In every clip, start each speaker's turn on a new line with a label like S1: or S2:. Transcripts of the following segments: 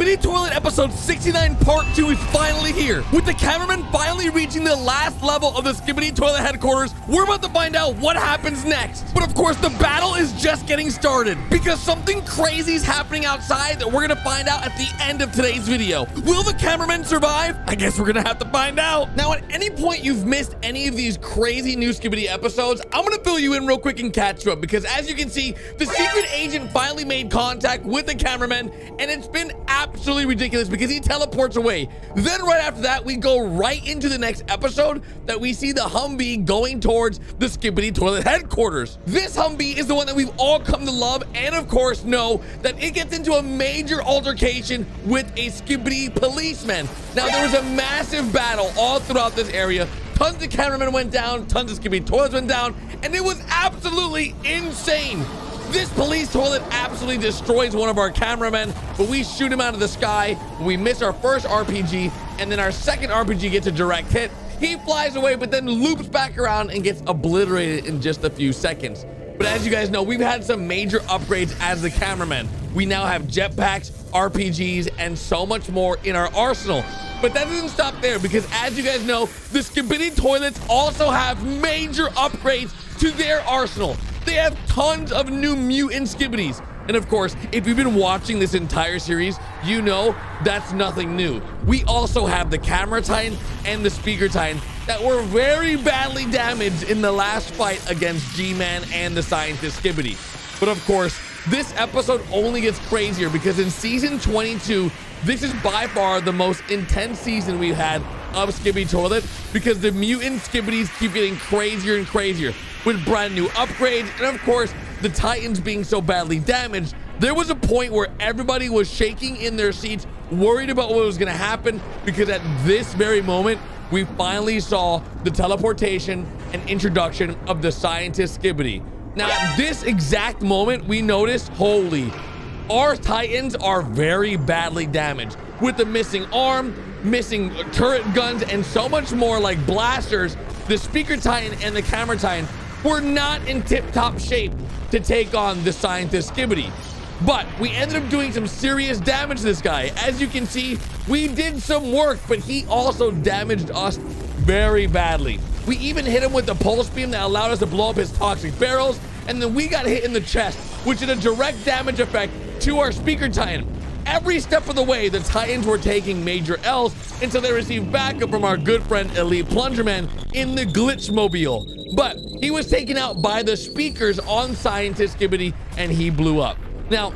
S1: Skibidi Toilet episode 69 part 2 is finally here. With the cameraman finally reaching the last level of the Skibidi Toilet headquarters, we're about to find out what happens next. But of course, the battle is just getting started because something crazy is happening outside that we're gonna find out at the end of today's video. Will the cameraman survive? I guess we're gonna have to find out. Now, at any point you've missed any of these crazy new Skibidi episodes, I'm gonna fill you in real quick and catch you up because as you can see, the secret agent finally made contact with the cameraman, and it's been absolutely ridiculous because he teleports away. Then right after that, we go right into the next episode that we see the Humvee going towards the Skibidi Toilet headquarters. This Humvee is the one that we've all come to love and of course know that it gets into a major altercation with a Skibidi policeman. Now, there was a massive battle all throughout this area. Tons of cameramen went down, tons of Skibidi toilets went down, and it was absolutely insane. This police toilet absolutely destroys one of our cameramen, but we shoot him out of the sky. We miss our first RPG, and then our second RPG gets a direct hit. He flies away, but then loops back around and gets obliterated in just a few seconds. But as you guys know, we've had some major upgrades as the cameraman. We now have jetpacks, RPGs, and so much more in our arsenal. But that doesn't stop there because as you guys know, the Skibidi toilets also have major upgrades to their arsenal. They have tons of new mutant Skibidis. And of course, if you've been watching this entire series, you know that's nothing new. We also have the camera titan and the speaker titan that were very badly damaged in the last fight against G-Man and the scientist Skibidi. But of course, this episode only gets crazier because in season 22, this is by far the most intense season we've had of Skibidi Toilet because the mutant Skibidis keep getting crazier and crazier with brand new upgrades. And of course, the Titans being so badly damaged, there was a point where everybody was shaking in their seats, worried about what was going to happen because at this very moment, we finally saw the teleportation and introduction of the scientist Skibidi. Now, at this exact moment, we noticed, holy, our Titans are very badly damaged with the missing arm, missing turret guns, and so much more like blasters. The speaker titan and the camera titan were not in tip-top shape to take on the scientist Skibidi. But we ended up doing some serious damage to this guy. As you can see, we did some work, but he also damaged us very badly. We even hit him with the pulse beam that allowed us to blow up his toxic barrels, and then we got hit in the chest, which is a direct damage effect to our speaker titan. Every step of the way, the Titans were taking major L's until they received backup from our good friend Elite Plungerman in the Glitchmobile. But he was taken out by the speakers on Scientist Skibidi and he blew up. Now,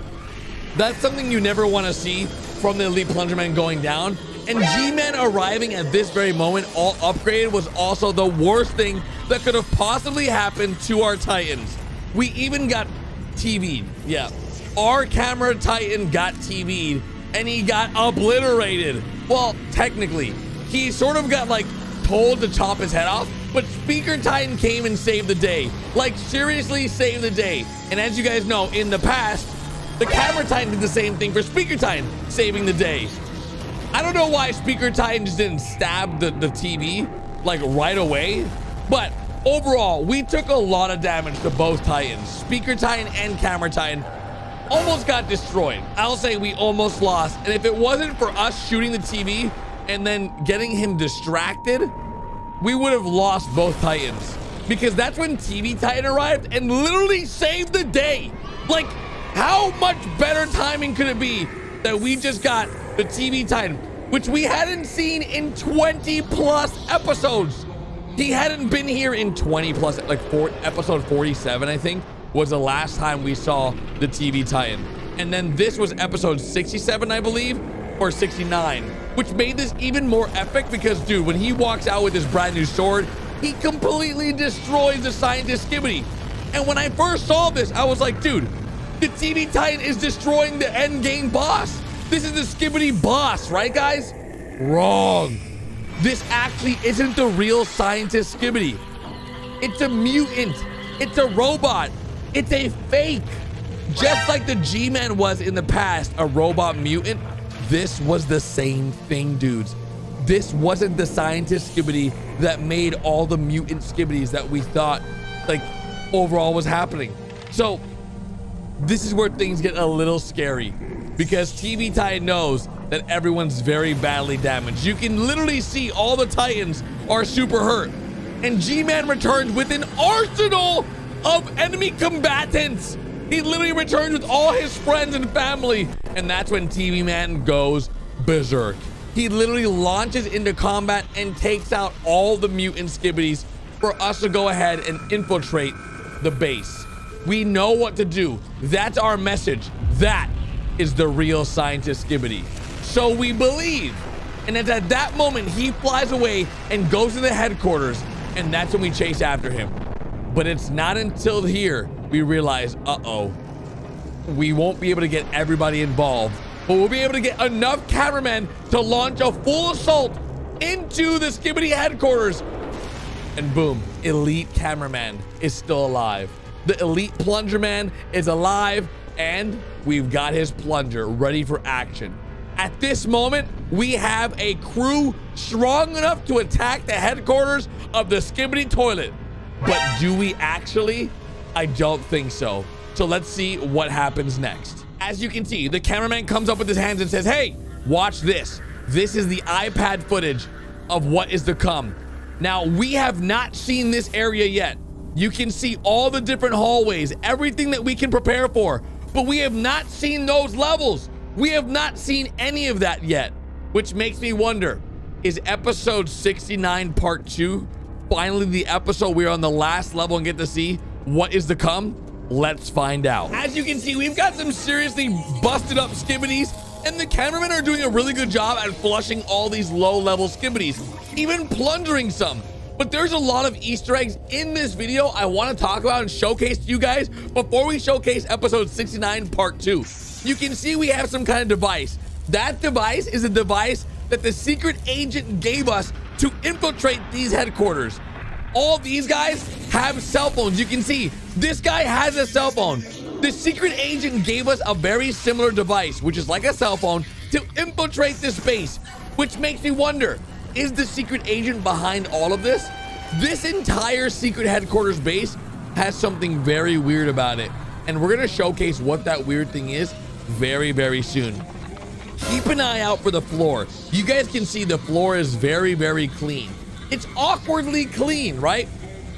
S1: that's something you never want to see from the Elite Plungerman going down. And G-Man arriving at this very moment, all upgraded, was also the worst thing that could have possibly happened to our Titans. We even got TV'd. Yeah. Our camera titan got TV'd and he got obliterated. Well, technically, he sort of got like told to chop his head off, but speaker titan came and saved the day. Like seriously saved the day. And as you guys know, in the past, the camera titan did the same thing for speaker titan, saving the day. I don't know why speaker titan just didn't stab the TV like right away, but overall, we took a lot of damage to both titans. Speaker titan and camera titan almost got destroyed. I'll say we almost lost. And if it wasn't for us shooting the TV and then getting him distracted, we would have lost both Titans because that's when TV Titan arrived and literally saved the day. Like, how much better timing could it be that we just got the TV Titan, which we hadn't seen in 20 plus episodes. He hadn't been here in 20 plus, like episode 47, I think, was the last time we saw the TV Titan. And then this was episode 67, I believe, or 69, which made this even more epic because, dude, when he walks out with his brand new sword, he completely destroys the scientist Skibidi. And when I first saw this, I was like, dude, the TV Titan is destroying the end game boss. This is the Skibidi boss, right, guys? Wrong. This actually isn't the real scientist Skibidi. It's a mutant. It's a robot. It's a fake. Just like the G-Man was in the past, a robot mutant, this was the same thing, dudes. This wasn't the scientist Skibidi that made all the mutant Skibidis that we thought, like, overall was happening. So, this is where things get a little scary. because TV Titan knows that everyone's very badly damaged. You can literally see all the Titans are super hurt. And G-Man returns with an arsenal of enemy combatants. He literally returns with all his friends and family. And that's when TV Man goes berserk. He literally launches into combat and takes out all the mutant Skibidis for us to go ahead and infiltrate the base. We know what to do. That's our message. That is the real scientist Skibidi. So we believe. And it's at that moment he flies away and goes to the headquarters, and that's when we chase after him. But it's not until here we realize, uh-oh, we won't be able to get everybody involved, but we'll be able to get enough cameramen to launch a full assault into the Skibidi headquarters. And boom, elite cameraman is still alive. The elite plunger man is alive, and we've got his plunger ready for action. At this moment, we have a crew strong enough to attack the headquarters of the Skibidi toilet. But do we actually? I don't think so. So let's see what happens next. As you can see, the cameraman comes up with his hands and says, hey, watch this. This is the iPad footage of what is to come. Now, we have not seen this area yet. You can see all the different hallways, everything that we can prepare for, but we have not seen those levels. We have not seen any of that yet, which makes me wonder, is episode 69 part 2 finally the episode we're on the last level and get to see what is to come? Let's find out. As you can see, we've got some seriously busted up Skibidis, and the cameramen are doing a really good job at flushing all these low level Skibidis, even plundering some. But there's a lot of Easter eggs in this video I want to talk about and showcase to you guys before we showcase episode 69 part 2. You can see we have some kind of device. That device is a device that the secret agent gave us to infiltrate these headquarters. All these guys have cell phones. You can see this guy has a cell phone. The secret agent gave us a very similar device, which is like a cell phone, to infiltrate this base, which makes me wonder, is the secret agent behind all of this? This entire secret headquarters base has something very weird about it, and we're gonna showcase what that weird thing is very, very soon. Keep an eye out for the floor. You guys can see the floor is very, very clean. It's awkwardly clean, right?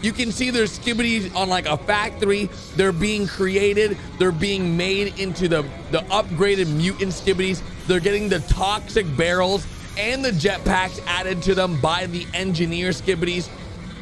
S1: You can see there's Skibidis on like a factory. They're being created. They're being made into the upgraded mutant Skibidis. They're getting the toxic barrels and the jetpacks added to them by the engineer Skibidis.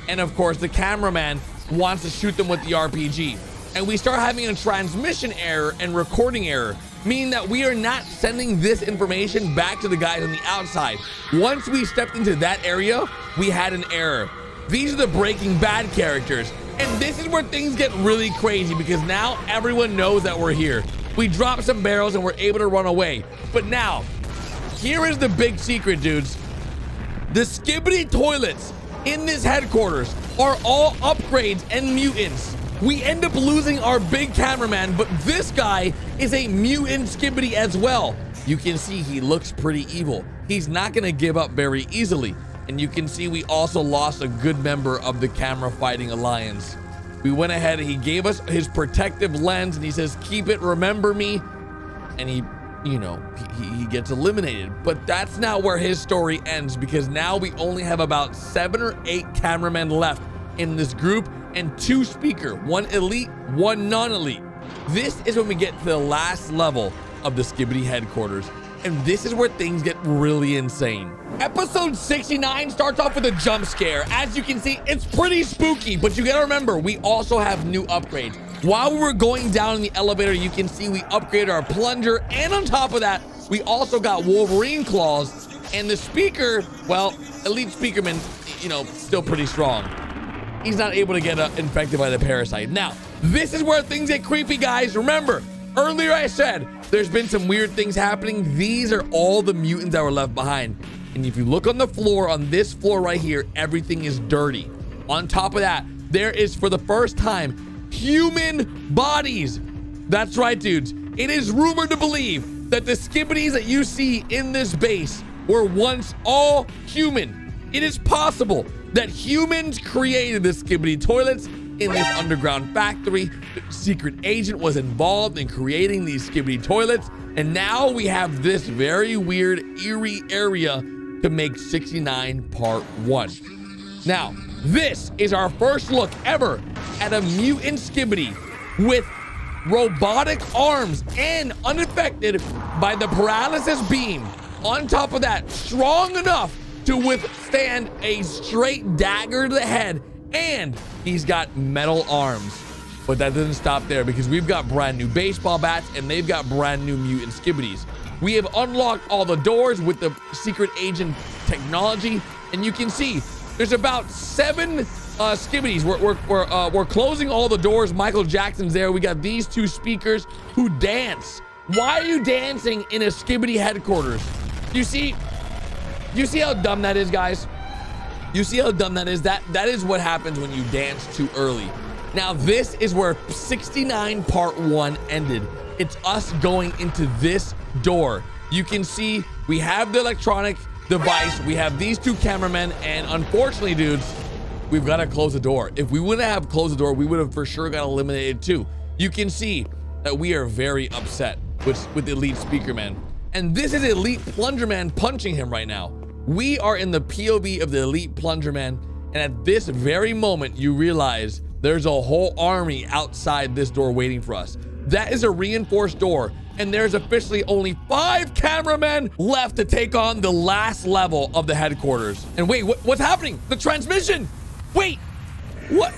S1: And of course, the cameraman wants to shoot them with the RPG. And we start having a transmission error and recording error, meaning that we are not sending this information back to the guys on the outside. Once we stepped into that area, we had an error. These are the Breaking Bad characters. And this is where things get really crazy because now everyone knows that we're here. We drop some barrels and we're able to run away. But now, here is the big secret, dudes. The Skibidi toilets in this headquarters are all upgrades and mutants. We end up losing our big cameraman, but this guy is a mutant Skibidi as well. You can see he looks pretty evil. He's not gonna give up very easily. And you can see we also lost a good member of the camera fighting alliance. We went ahead and he gave us his protective lens and he says, keep it, remember me. And he, you know, he gets eliminated. But that's not where his story ends, because now we only have about 7 or 8 cameramen left in this group and 2 speaker, 1 elite, 1 non-elite. This is when we get to the last level of the Skibidi headquarters. And this is where things get really insane. Episode 69 starts off with a jump scare. As you can see, it's pretty spooky, but you gotta remember, we also have new upgrades. While we were going down in the elevator, you can see we upgraded our plunger, and on top of that, we also got Wolverine claws, and the speaker, well, elite speakerman, you know, still pretty strong. He's not able to get infected by the parasite. Now, this is where things get creepy, guys. Remember, earlier I said there's been some weird things happening. These are all the mutants that were left behind. And if you look on the floor, on this floor right here, everything is dirty. On top of that, there is, for the first time, human bodies. That's right, dudes. It is rumored to believe that the Skibidis that you see in this base were once all human. It is possible that humans created the Skibidi toilets in this underground factory. The secret agent was involved in creating these Skibidi toilets. And now we have this very weird, eerie area to make 69 Part 1. Now, this is our first look ever at a mutant Skibidi with robotic arms and unaffected by the paralysis beam. On top of that, strong enough to withstand a straight dagger to the head, and he's got metal arms. But that doesn't stop there, because we've got brand new baseball bats and they've got brand new mutant Skibidis. We have unlocked all the doors with the secret agent technology, and you can see there's about 7 Skibidis. We're closing all the doors. Michael Jackson's there. We got these 2 speakers who dance. Why are you dancing in a Skibidi headquarters? You see how dumb that is, guys? You see how dumb that is? That is what happens when you dance too early. Now, this is where 69 Part 1 ended. It's us going into this door. You can see we have the electronic device. We have these 2 cameramen, and unfortunately, dudes, we've got to close the door. If we wouldn't have closed the door, we would have for sure got eliminated too. You can see that we are very upset with Elite Speaker Man. And this is Elite Plunger Man punching him right now. We are in the POV of the Elite Plunger Man, and at this very moment, you realize there's a whole army outside this door waiting for us. That is a reinforced door, and there's officially only 5 cameramen left to take on the last level of the headquarters. And wait, what's happening? The transmission! Wait, what?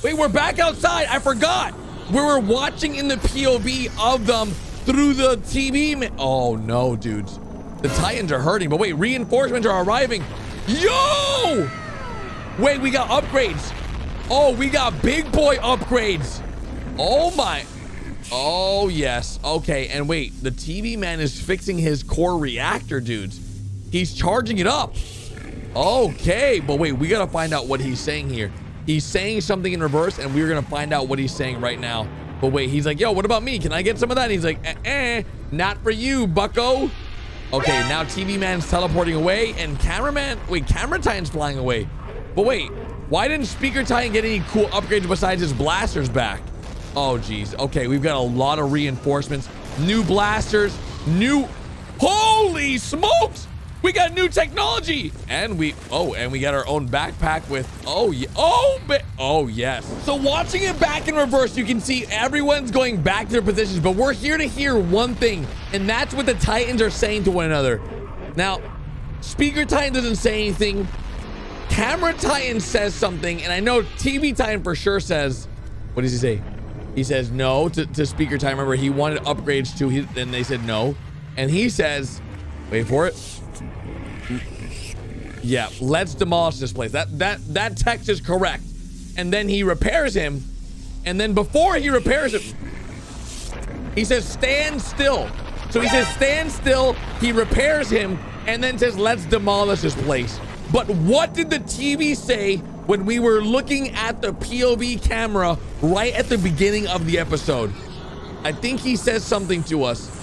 S1: Wait, we're back outside. I forgot. We were watching in the POV of them through the TV. Oh no, dudes. The Titans are hurting, but wait, reinforcements are arriving. Yo! Wait, we got upgrades. Oh, we got big boy upgrades. Oh my. Oh yes. Okay, and wait, the TV man is fixing his core reactor, dudes. He's charging it up. Okay, but wait, we gotta find out what he's saying here. He's saying something in reverse, and we're gonna find out what he's saying right now. But wait, he's like, yo, what about me? Can I get some of that? And he's like, not for you, bucko. Okay, now TV man's teleporting away, and cameraman, wait, camera Titan's flying away. But wait, why didn't Speaker Titan get any cool upgrades besides his blasters back? Oh geez. Okay, we've got a lot of reinforcements, new blasters, holy smokes, we got new technology, and we got our own backpack with yes. So watching it back in reverse, you can see everyone's going back to their positions, but we're here to hear one thing, and that's what the Titans are saying to one another. Now, Speaker Titan doesn't say anything. Camera Titan says something, and I know TV Titan for sure says, what does he say? He says no to Speaker Titan. Remember, he wanted upgrades too, and they said no. And he says, wait for it. Yeah, let's demolish this place. That text is correct. And then he repairs him. And then before he repairs him, he says, stand still. So he says, stand still. He repairs him and then says, let's demolish this place. But what did the TV say when we were looking at the POV camera right at the beginning of the episode? I think he says something to us.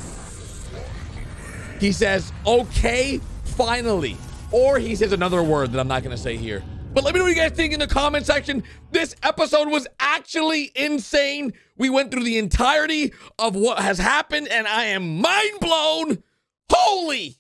S1: He says, okay, finally. Or he says another word that I'm not going to say here. But let me know what you guys think in the comment section. This episode was actually insane. We went through the entirety of what has happened, and I am mind blown. Holy